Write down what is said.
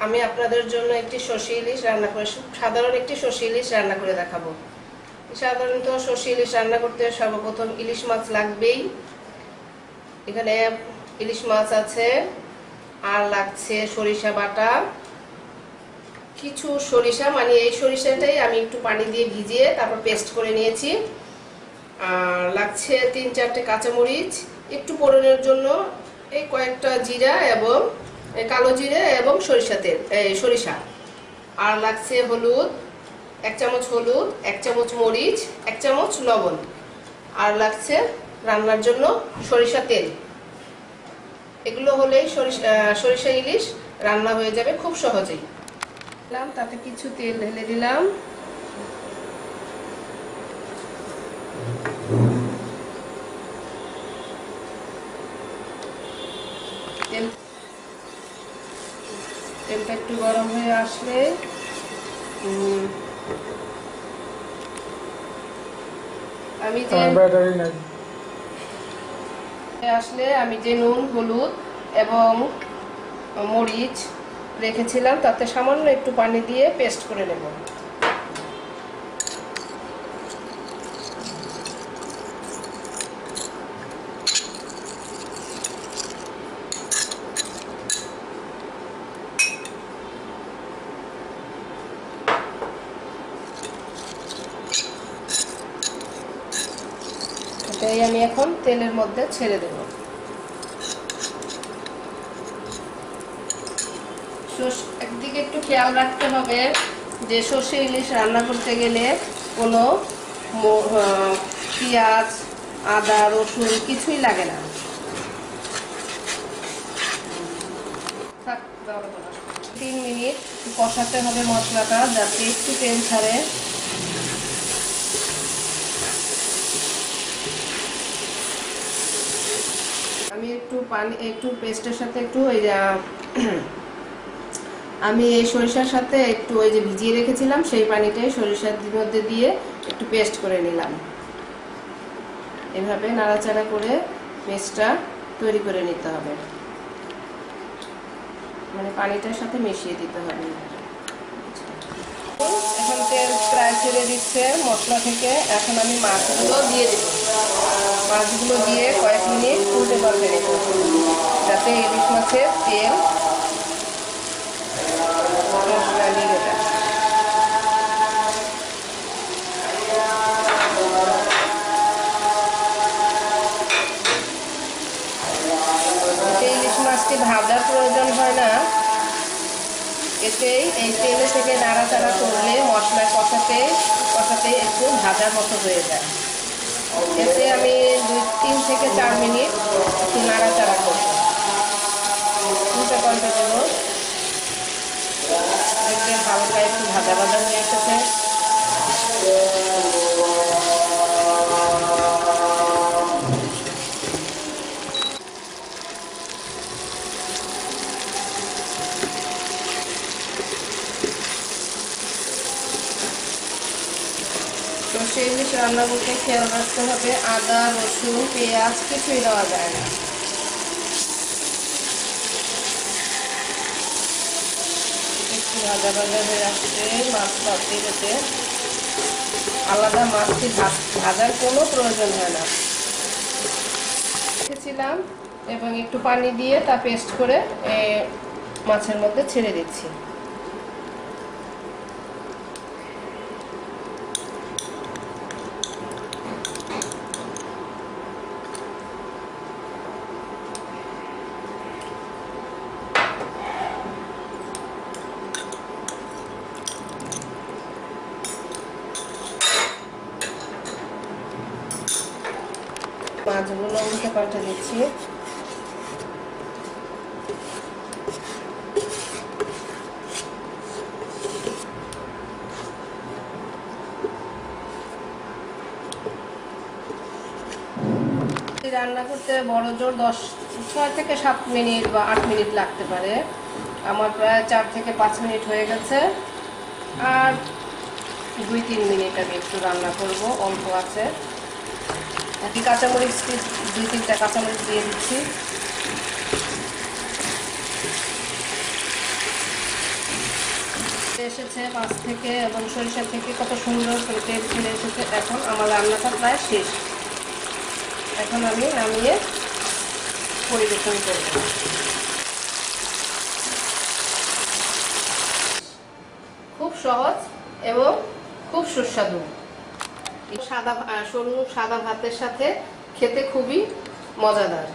আমি আপনাদের জন্য একটি সর্ষে ইলিশ রান্না করে সাধারণ একটি সর্ষে ইলিশ রান্না করে দেখাবো। সাধারণত সর্ষে ইলিশ রান্না করতে সর্বপ্রথম ইলিশ মাছ লাগবেই। এখানে ইলিশ মাছ আছে, আর লাগছে সরিষা বাটা, কিছু সরিষা, মানে এই সরিষাটাই আমি একটু পানি দিয়ে ভিজিয়ে তারপর পেস্ট করে নিয়েছি। আর লাগছে 3-4টে কাঁচামরিচ, একটু পোড়নের জন্য এই কয়েকটা জিরা এবং কালো জিরে এবং সরিষা। আর লাগছে হলুদ, 1 চামচ হলুদ, 1 চামচ মরিচ, 1 চামচ লবণ। আর লাগছে রান্নার জন্য সরিষা তেল। এগুলো হলেই সরিষা ইলিশ রান্না হয়ে যাবে খুব সহজেই। তাতে কিছু তেল ঢেলে দিলাম। তেলটা একটু গরম হয়ে আসলে আমি যে নুন, হলুদ এবং মরিচ রেখেছিলাম তাতে সামান্য একটু পানি দিয়ে পেস্ট করে নেব। এটাই আমি এখন তেলের মধ্যে ছেড়ে দেব। একদিকে একটু খেয়াল রাখতে হবে যে সর্ষে ইলিশ রান্না করতে গেলে কোনো পেঁয়াজ, আদা, রসুন কিছুই লাগে না। 3 মিনিট কষাতে হবে মশলাটা, যাতে একটু তেল ছাড়ে। আমি একটু পেস্টের সাথে একটু আমি এই সরিষার সাথে একটু ওই যে ভিজিয়ে রেখেছিলাম সেই পানিটাই সরিষার মধ্যে দিয়ে একটু পেস্ট করে নিলাম। এভাবে নাড়াচাড়া করে পেস্টটা তৈরি করে নিতে হবে, মানে পানিটার সাথে মিশিয়ে দিতে হবে। এখন তেল প্রায় ছেড়ে দিচ্ছে মশলা থেকে। এখন আমি মাছগুলো দিয়ে দেব। মাছগুলো দিয়ে কয়েক মিনিট উল্টে পাল্টে নেব, যাতে ইলিশ মাছের তেল মশলা নিয়ে যায়। ইলিশ মাছটি ভাজার প্রয়োজন হয় না, এতেই এই তেলে থেকে নাড়াচাড়া করলে মশলা কষাতে একটু ভাজার মতো হয়ে যায়। এতে আমি 3 থেকে 4 মিনিট একটু নাড়াচাড়া করব, উল্টে পাল্টে দেবো। দেখবেন হালকা একটু ভাজা ভাজা হয়ে এসেছে। সর্ষে ইলিশ রান্না করতে খেয়াল রাখতে হবে আদা, রসুন, পেঁয়াজ কিছুই দেওয়া যায় না। একটু ভাজা ভাজা হয়ে আসছে, মাছ ভাজতে যেতে আলাদা মাছটি ভাজার কোনো প্রয়োজন হয় না। রেখেছিলাম এবং একটু পানি দিয়ে তা পেস্ট করে মাছের মধ্যে ছেড়ে দিচ্ছি। মাছগুলো উল্টে পাল্টে দিচ্ছি। রান্না করতে বড় জোর 6 থেকে 7 মিনিট বা 8 মিনিট লাগতে পারে। আমার প্রায় 4 থেকে 5 মিনিট হয়ে গেছে। আর 2-3 মিনিট আমি একটু রান্না করব, অল্প আছে। একই কাঁচামরিচ 2-3টা কাঁচামরিচ দিয়ে দিচ্ছি। এসেছে মাছ থেকে এবং সরিষা থেকে কত সুন্দর করে তেল ছেড়ে এসেছে। এখন আমার রান্নাটা প্রায় শেষ। এখন আমি নামিয়ে পরিবেশন করব। খুব সহজ এবং খুব সুস্বাদু। সরু সাদা ভাতের সাথে খেতে খুবই মজাদার।